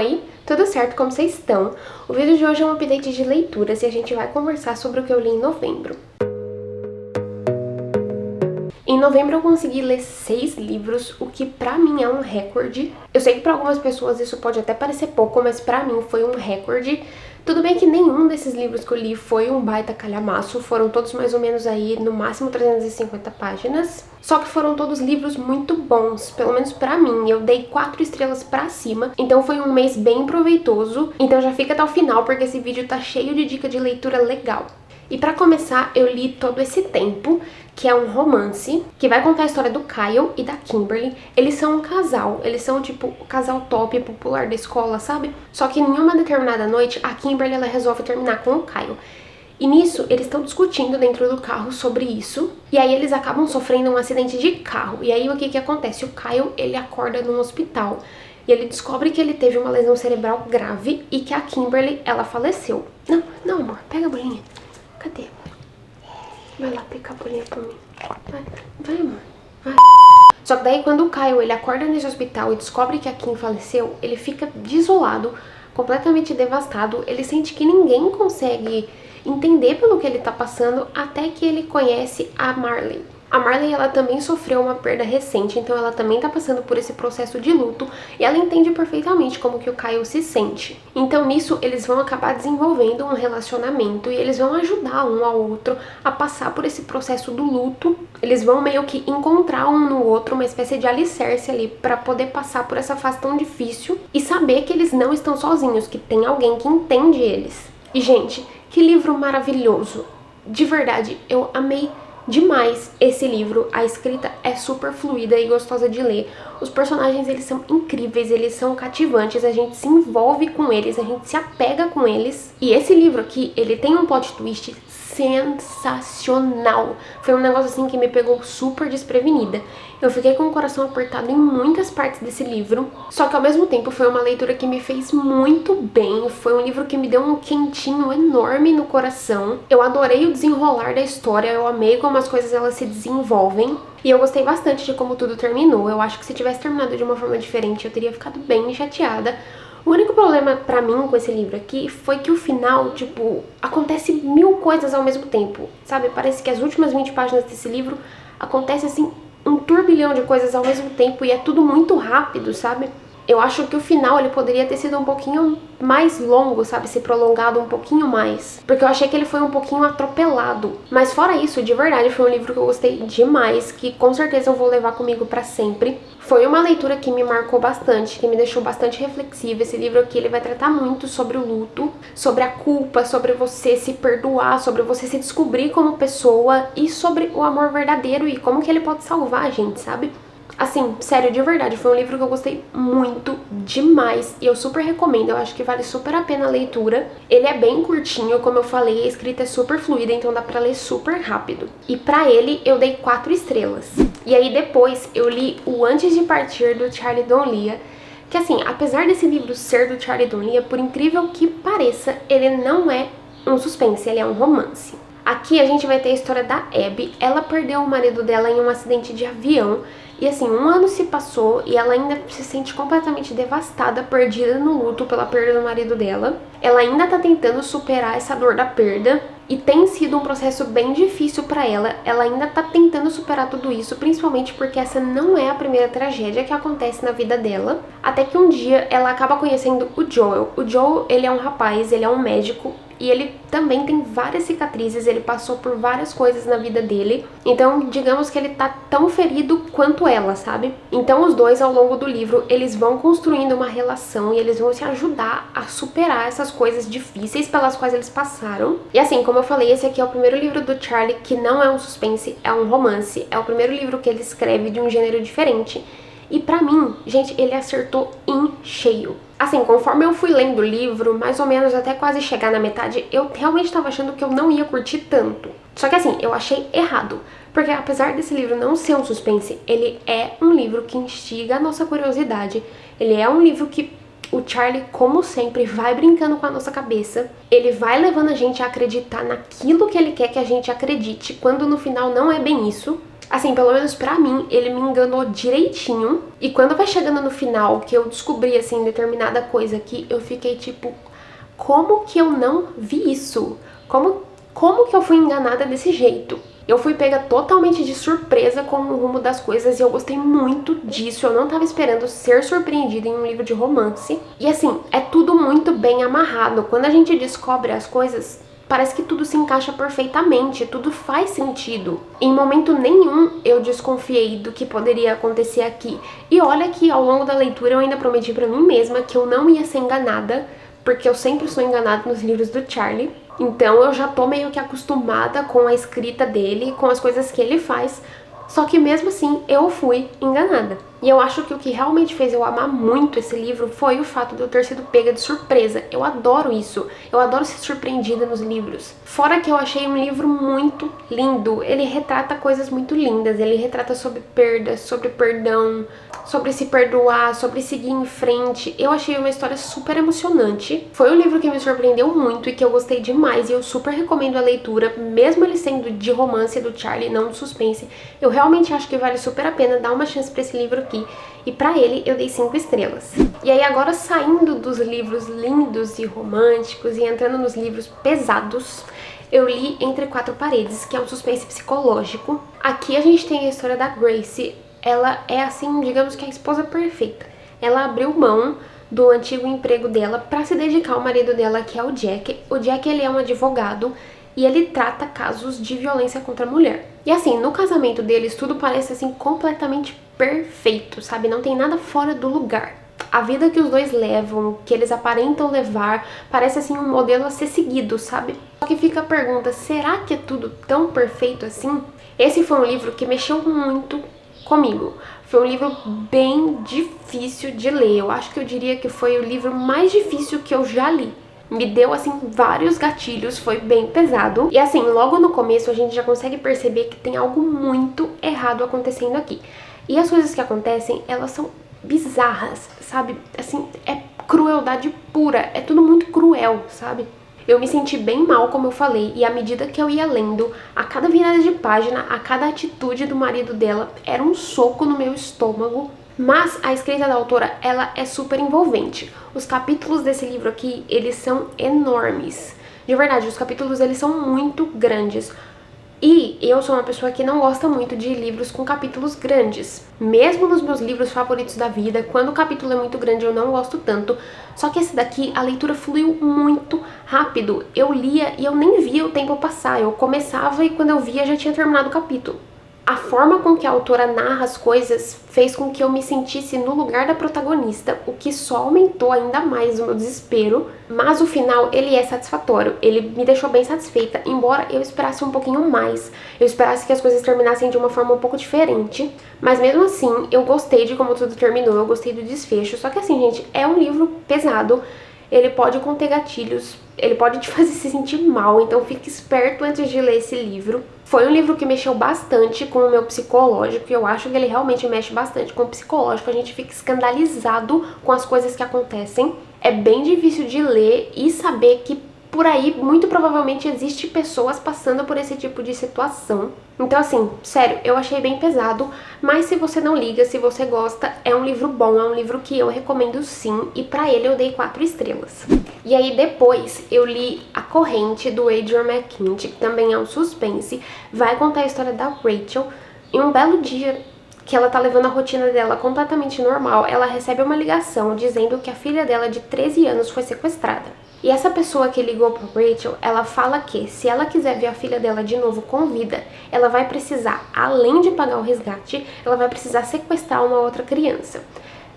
Oi, tudo certo? Como vocês estão? O vídeo de hoje é um update de leituras e a gente vai conversar sobre o que eu li em novembro. Em novembro eu consegui ler 6 livros, o que pra mim é um recorde. Eu sei que pra algumas pessoas isso pode até parecer pouco, mas pra mim foi um recorde. Tudo bem que nenhum desses livros que eu li foi um baita calhamaço, foram todos mais ou menos aí, no máximo 350 páginas. Só que foram todos livros muito bons, pelo menos pra mim, eu dei 4 estrelas pra cima. Então foi um mês bem proveitoso, então já fica até o final porque esse vídeo tá cheio de dica de leitura legal. E pra começar, eu li Todo Esse Tempo, que é um romance, que vai contar a história do Kyle e da Kimberly. Eles são um casal, eles são tipo o casal top popular da escola, sabe? Só que em uma determinada noite, a Kimberly ela resolve terminar com o Kyle. E nisso, eles estão discutindo dentro do carro sobre isso, e aí eles acabam sofrendo um acidente de carro. E aí o que acontece? O Kyle, ele acorda num hospital, e ele descobre que ele teve uma lesão cerebral grave e que a Kimberly, ela faleceu. Não, amor, pega a bolinha. Cadê? Vai lá pegar a bolinha pra mim. Vai, amor. Vai. Só que daí quando o Kyle ele acorda nesse hospital e descobre que a Kim faleceu, ele fica desolado, completamente devastado. Ele sente que ninguém consegue entender pelo que ele tá passando, até que ele conhece a Marley. A Marley, ela também sofreu uma perda recente, então ela também tá passando por esse processo de luto e ela entende perfeitamente como que o Kyle se sente. Então nisso eles vão acabar desenvolvendo um relacionamento e eles vão ajudar um ao outro a passar por esse processo do luto. Eles vão meio que encontrar um no outro, uma espécie de alicerce ali pra poder passar por essa fase tão difícil e saber que eles não estão sozinhos, que tem alguém que entende eles. E gente, que livro maravilhoso! De verdade, eu amei demais esse livro. A escrita é super fluida e gostosa de ler. Os personagens, eles são incríveis, eles são cativantes, a gente se envolve com eles, a gente se apega com eles. E esse livro aqui, ele tem um plot twist sensacional. Foi um negócio assim que me pegou super desprevenida. Eu fiquei com o coração apertado em muitas partes desse livro, só que ao mesmo tempo foi uma leitura que me fez muito bem. Foi um livro que me deu um quentinho enorme no coração. Eu adorei o desenrolar da história, eu amei como as coisas elas se desenvolvem. E eu gostei bastante de como tudo terminou. Eu acho que se tivesse terminado de uma forma diferente, eu teria ficado bem chateada. O único problema pra mim com esse livro aqui foi que o final, tipo, acontece 1000 coisas ao mesmo tempo, sabe? Parece que as últimas 20 páginas desse livro acontece assim um turbilhão de coisas ao mesmo tempo e é tudo muito rápido, sabe? Eu acho que o final ele poderia ter sido um pouquinho mais longo, sabe? Se prolongado um pouquinho mais. Porque eu achei que ele foi um pouquinho atropelado. Mas fora isso, de verdade, foi um livro que eu gostei demais, que com certeza eu vou levar comigo pra sempre. Foi uma leitura que me marcou bastante, que me deixou bastante reflexiva. Esse livro aqui, ele vai tratar muito sobre o luto, sobre a culpa, sobre você se perdoar, sobre você se descobrir como pessoa e sobre o amor verdadeiro e como que ele pode salvar a gente, sabe? Assim, sério, de verdade, foi um livro que eu gostei muito demais e eu super recomendo, eu acho que vale super a pena a leitura. Ele é bem curtinho, como eu falei, a escrita é super fluida, então dá pra ler super rápido. E pra ele, eu dei 4 estrelas. E aí depois, eu li o Antes de Partir, do Charlie Donlia, que assim, apesar desse livro ser do Charlie Donlia, por incrível que pareça, ele não é um suspense, ele é um romance. Aqui a gente vai ter a história da Abby. Ela perdeu o marido dela em um acidente de avião. E assim, 1 ano se passou e ela ainda se sente completamente devastada, perdida no luto pela perda do marido dela. Ela ainda tá tentando superar essa dor da perda e tem sido um processo bem difícil pra ela. Ela ainda tá tentando superar tudo isso, principalmente porque essa não é a primeira tragédia que acontece na vida dela. Até que um dia ela acaba conhecendo o Joel. O Joel, ele é um rapaz, ele é um médico. E ele também tem várias cicatrizes, ele passou por várias coisas na vida dele. Então, digamos que ele tá tão ferido quanto ela, sabe? Então, os dois, ao longo do livro, eles vão construindo uma relação e eles vão se ajudar a superar essas coisas difíceis pelas quais eles passaram. E assim, como eu falei, esse aqui é o primeiro livro do Charlie que não é um suspense, é um romance. É o primeiro livro que ele escreve de um gênero diferente. E pra mim, gente, ele acertou em cheio. Assim, conforme eu fui lendo o livro, mais ou menos até quase chegar na metade, eu realmente tava achando que eu não ia curtir tanto. Só que assim, eu achei errado. Porque apesar desse livro não ser um suspense, ele é um livro que instiga a nossa curiosidade. Ele é um livro que o Charlie, como sempre, vai brincando com a nossa cabeça. Ele vai levando a gente a acreditar naquilo que ele quer que a gente acredite, quando no final não é bem isso. Assim, pelo menos pra mim, ele me enganou direitinho. E quando vai chegando no final, que eu descobri, assim, determinada coisa aqui, eu fiquei tipo, como que eu não vi isso? Como que eu fui enganada desse jeito? Eu fui pega totalmente de surpresa com o rumo das coisas e eu gostei muito disso. Eu não tava esperando ser surpreendida em um livro de romance. E assim, é tudo muito bem amarrado. Quando a gente descobre as coisas, parece que tudo se encaixa perfeitamente, tudo faz sentido. Em momento nenhum eu desconfiei do que poderia acontecer aqui. E olha que ao longo da leitura eu ainda prometi pra mim mesma que eu não ia ser enganada, porque eu sempre sou enganada nos livros do Charlie. Então eu já tô meio que acostumada com a escrita dele, com as coisas que ele faz. Só que mesmo assim eu fui enganada. E eu acho que o que realmente fez eu amar muito esse livro foi o fato de eu ter sido pega de surpresa. Eu adoro isso. Eu adoro ser surpreendida nos livros. Fora que eu achei um livro muito lindo. Ele retrata coisas muito lindas. Ele retrata sobre perda, sobre perdão, sobre se perdoar, sobre seguir em frente. Eu achei uma história super emocionante. Foi um livro que me surpreendeu muito e que eu gostei demais. E eu super recomendo a leitura, mesmo ele sendo de romance do Charlie, não de suspense. Eu realmente acho que vale super a pena dar uma chance pra esse livro aqui. E pra ele eu dei 5 estrelas. E aí agora saindo dos livros lindos e românticos e entrando nos livros pesados, eu li Entre Quatro Paredes, que é um suspense psicológico. Aqui a gente tem a história da Grace. Ela é assim, digamos que a esposa perfeita. Ela abriu mão do antigo emprego dela pra se dedicar ao marido dela, que é o Jack. O Jack, ele é um advogado e ele trata casos de violência contra a mulher. E assim, no casamento deles tudo parece assim completamente perfeito, sabe? Não tem nada fora do lugar. A vida que os dois levam, que eles aparentam levar, parece assim um modelo a ser seguido, sabe? Só que fica a pergunta, será que é tudo tão perfeito assim? Esse foi um livro que mexeu muito comigo. Foi um livro bem difícil de ler. Eu acho que eu diria que foi o livro mais difícil que eu já li. Me deu, assim, vários gatilhos, foi bem pesado. E assim, logo no começo a gente já consegue perceber que tem algo muito errado acontecendo aqui. E as coisas que acontecem, elas são bizarras, sabe? Assim, é crueldade pura, é tudo muito cruel, sabe? Eu me senti bem mal, como eu falei, e à medida que eu ia lendo, a cada virada de página, a cada atitude do marido dela, era um soco no meu estômago. Mas a escrita da autora, ela é super envolvente. Os capítulos desse livro aqui, eles são enormes. De verdade, os capítulos, eles são muito grandes. E eu sou uma pessoa que não gosta muito de livros com capítulos grandes. Mesmo nos meus livros favoritos da vida, quando o capítulo é muito grande eu não gosto tanto. Só que esse daqui, a leitura fluiu muito rápido. Eu lia e eu nem via o tempo passar. Eu começava e quando eu via já tinha terminado o capítulo. A forma com que a autora narra as coisas fez com que eu me sentisse no lugar da protagonista, o que só aumentou ainda mais o meu desespero. Mas o final, ele é satisfatório, ele me deixou bem satisfeita, embora eu esperasse um pouquinho mais. Eu esperasse que as coisas terminassem de uma forma um pouco diferente. Mas mesmo assim, eu gostei de como tudo terminou, eu gostei do desfecho. Só que assim, gente, é um livro pesado. Ele pode conter gatilhos, ele pode te fazer se sentir mal, então fique esperto antes de ler esse livro. Foi um livro que mexeu bastante com o meu psicológico, e eu acho que ele realmente mexe bastante com o psicológico, a gente fica escandalizado com as coisas que acontecem. É bem difícil de ler e saber que por aí, muito provavelmente, existe pessoas passando por esse tipo de situação. Então, assim, sério, eu achei bem pesado, mas se você não liga, se você gosta, é um livro bom, é um livro que eu recomendo sim, e pra ele eu dei 4 estrelas. E aí depois eu li A Corrente, do Adrian McKinty, que também é um suspense, vai contar a história da Rachel. Em um belo dia que ela tá levando a rotina dela completamente normal, ela recebe uma ligação dizendo que a filha dela de 13 anos foi sequestrada. E essa pessoa que ligou para Rachel, ela fala que se ela quiser ver a filha dela de novo com vida, ela vai precisar, além de pagar o resgate, ela vai precisar sequestrar uma outra criança.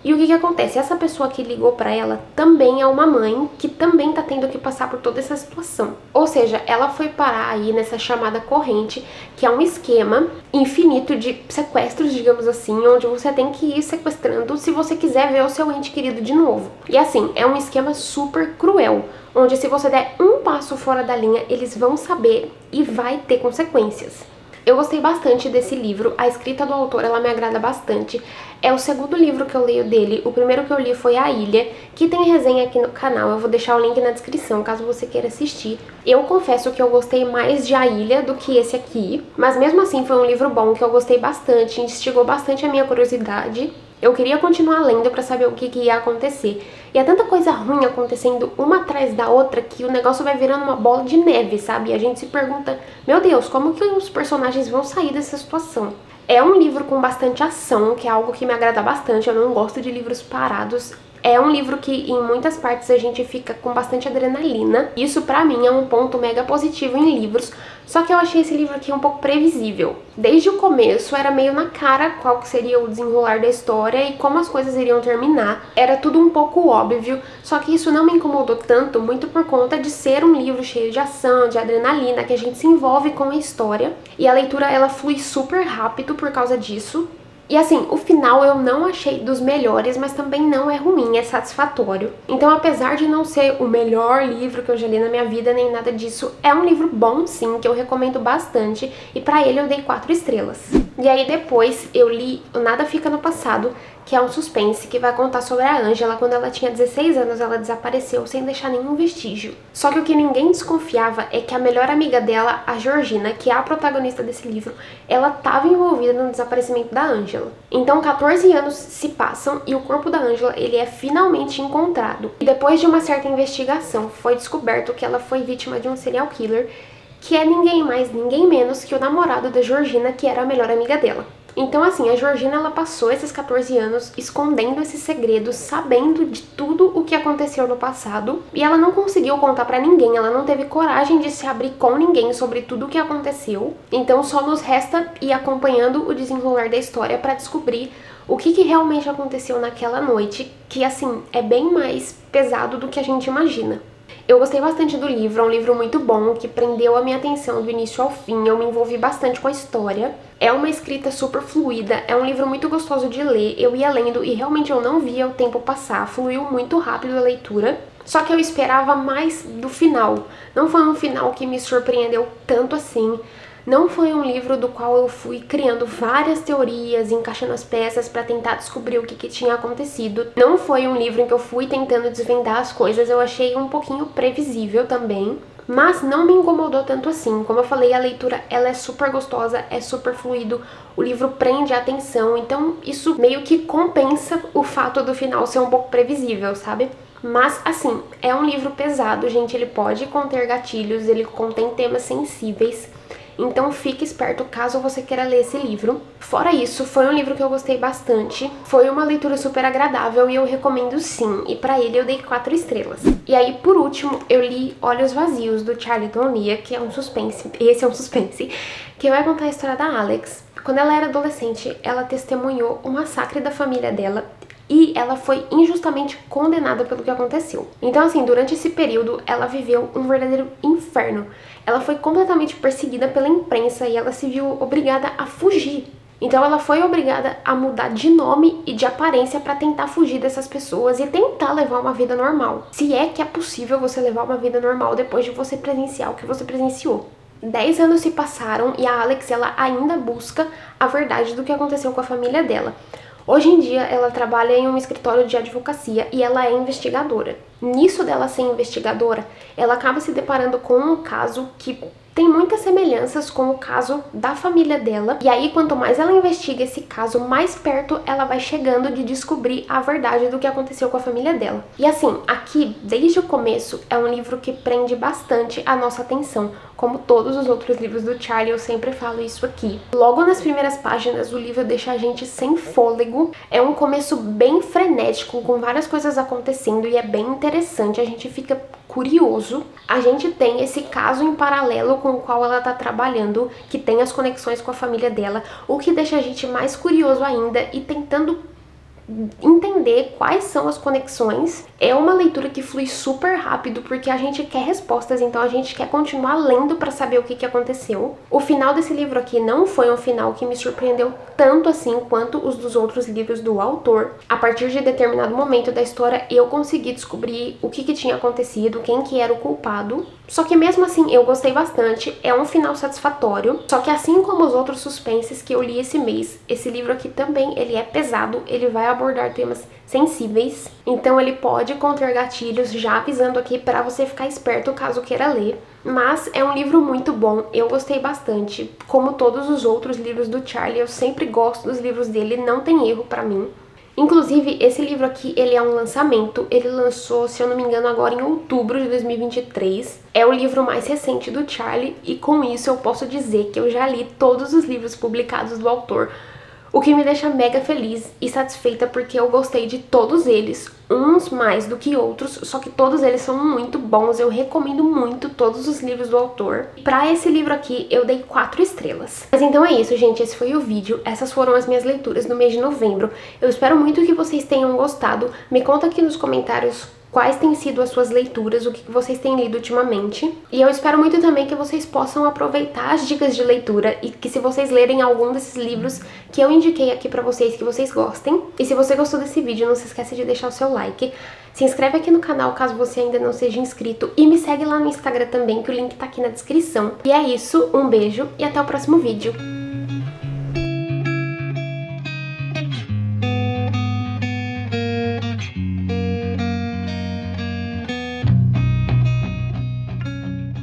E o que acontece? Essa pessoa que ligou pra ela também é uma mãe que também tá tendo que passar por toda essa situação. Ou seja, ela foi parar aí nessa chamada corrente, que é um esquema infinito de sequestros, digamos assim, onde você tem que ir sequestrando se você quiser ver o seu ente querido de novo. E assim, é um esquema super cruel, onde se você der um passo fora da linha, eles vão saber e vai ter consequências. Eu gostei bastante desse livro, a escrita do autor ela me agrada bastante. É o segundo livro que eu leio dele, o primeiro que eu li foi A Ilha, que tem resenha aqui no canal, eu vou deixar o link na descrição caso você queira assistir. Eu confesso que eu gostei mais de A Ilha do que esse aqui, mas mesmo assim foi um livro bom que eu gostei bastante, instigou bastante a minha curiosidade. Eu queria continuar lendo pra saber o que ia acontecer. E é tanta coisa ruim acontecendo uma atrás da outra que o negócio vai virando uma bola de neve, sabe? E a gente se pergunta, meu Deus, como que os personagens vão sair dessa situação? É um livro com bastante ação, que é algo que me agrada bastante, eu não gosto de livros parados. É um livro que em muitas partes a gente fica com bastante adrenalina. Isso pra mim é um ponto mega positivo em livros, só que eu achei esse livro aqui um pouco previsível. Desde o começo era meio na cara qual que seria o desenrolar da história e como as coisas iriam terminar. Era tudo um pouco óbvio, só que isso não me incomodou tanto, muito por conta de ser um livro cheio de ação, de adrenalina, que a gente se envolve com a história. E a leitura ela flui super rápido por causa disso. E assim, o final eu não achei dos melhores, mas também não é ruim, é satisfatório. Então, apesar de não ser o melhor livro que eu já li na minha vida, nem nada disso, é um livro bom sim, que eu recomendo bastante, e pra ele eu dei 4 estrelas. E aí depois eu li O Nada Fica no Passado, que é um suspense que vai contar sobre a Angela. Quando ela tinha 16 anos, ela desapareceu sem deixar nenhum vestígio. Só que o que ninguém desconfiava é que a melhor amiga dela, a Georgina, que é a protagonista desse livro, ela estava envolvida no desaparecimento da Angela. Então 14 anos se passam e o corpo da Angela ele é finalmente encontrado. E depois de uma certa investigação, foi descoberto que ela foi vítima de um serial killer, que é ninguém mais, ninguém menos que o namorado da Georgina, que era a melhor amiga dela. Então, assim, a Georgina, ela passou esses 14 anos escondendo esses segredos, sabendo de tudo o que aconteceu no passado, e ela não conseguiu contar pra ninguém, ela não teve coragem de se abrir com ninguém sobre tudo o que aconteceu. Então, só nos resta ir acompanhando o desenrolar da história pra descobrir o que realmente aconteceu naquela noite, que, assim, é bem mais pesado do que a gente imagina. Eu gostei bastante do livro, é um livro muito bom, que prendeu a minha atenção do início ao fim, eu me envolvi bastante com a história. É uma escrita super fluida, é um livro muito gostoso de ler, eu ia lendo e realmente eu não via o tempo passar, fluiu muito rápido a leitura. Só que eu esperava mais do final, não foi um final que me surpreendeu tanto assim. Não foi um livro do qual eu fui criando várias teorias, encaixando as peças para tentar descobrir o que tinha acontecido. Não foi um livro em que eu fui tentando desvendar as coisas, eu achei um pouquinho previsível também. Mas não me incomodou tanto assim. Como eu falei, a leitura ela é super gostosa, é super fluido, o livro prende a atenção, então isso meio que compensa o fato do final ser um pouco previsível, sabe? Mas, assim, é um livro pesado, gente, ele pode conter gatilhos, ele contém temas sensíveis. Então fique esperto caso você queira ler esse livro. Fora isso, foi um livro que eu gostei bastante. Foi uma leitura super agradável e eu recomendo sim. E pra ele eu dei 4 estrelas. E aí, por último, eu li Olhos Vazios, do Charlton Lee, que é um suspense. Esse é um suspense. Que vai contar a história da Alex. Quando ela era adolescente, ela testemunhou o massacre da família dela. E ela foi injustamente condenada pelo que aconteceu. Então, assim, durante esse período, ela viveu um verdadeiro inferno. Ela foi completamente perseguida pela imprensa e ela se viu obrigada a fugir. Então ela foi obrigada a mudar de nome e de aparência para tentar fugir dessas pessoas e tentar levar uma vida normal. Se é que é possível você levar uma vida normal depois de você presenciar o que você presenciou. 10 anos se passaram e a Alex ela ainda busca a verdade do que aconteceu com a família dela. Hoje em dia, ela trabalha em um escritório de advocacia e ela é investigadora. Nisso dela ser investigadora, ela acaba se deparando com um caso que tem muitas semelhanças com o caso da família dela. E aí, quanto mais ela investiga esse caso, mais perto ela vai chegando de descobrir a verdade do que aconteceu com a família dela. E assim, aqui, desde o começo, é um livro que prende bastante a nossa atenção. Como todos os outros livros do Charlie, eu sempre falo isso aqui. Logo nas primeiras páginas, o livro deixa a gente sem fôlego. É um começo bem frenético, com várias coisas acontecendo e é bem interessante. A gente fica curioso. A gente tem esse caso em paralelo com o qual ela tá trabalhando, que tem as conexões com a família dela, o que deixa a gente mais curioso ainda e tentando entender quais são as conexões. É uma leitura que flui super rápido porque a gente quer respostas, então a gente quer continuar lendo para saber o que aconteceu. O final desse livro aqui não foi um final que me surpreendeu tanto assim quanto os dos outros livros do autor. A partir de determinado momento da história eu consegui descobrir o que tinha acontecido, quem que era o culpado. Só que mesmo assim eu gostei bastante, é um final satisfatório. Só que assim como os outros suspenses que eu li esse mês, esse livro aqui também ele é pesado, ele vai abordar temas sensíveis, então ele pode conter gatilhos, já avisando aqui para você ficar esperto caso queira ler. Mas é um livro muito bom, eu gostei bastante. Como todos os outros livros do Charlie, eu sempre gosto dos livros dele, não tem erro pra mim. Inclusive, esse livro aqui, ele é um lançamento, ele lançou, se eu não me engano, agora em outubro de 2023. É o livro mais recente do Charlie e com isso eu posso dizer que eu já li todos os livros publicados do autor. O que me deixa mega feliz e satisfeita porque eu gostei de todos eles, uns mais do que outros, só que todos eles são muito bons, eu recomendo muito todos os livros do autor. Pra esse livro aqui eu dei 4 estrelas. Mas então é isso, gente, esse foi o vídeo, essas foram as minhas leituras no mês de novembro. Eu espero muito que vocês tenham gostado, me conta aqui nos comentários quais têm sido as suas leituras, o que vocês têm lido ultimamente. E eu espero muito também que vocês possam aproveitar as dicas de leitura e que se vocês lerem algum desses livros que eu indiquei aqui pra vocês, que vocês gostem. E se você gostou desse vídeo, não se esqueça de deixar o seu like. Se inscreve aqui no canal caso você ainda não seja inscrito e me segue lá no Instagram também, que o link tá aqui na descrição. E é isso, um beijo e até o próximo vídeo.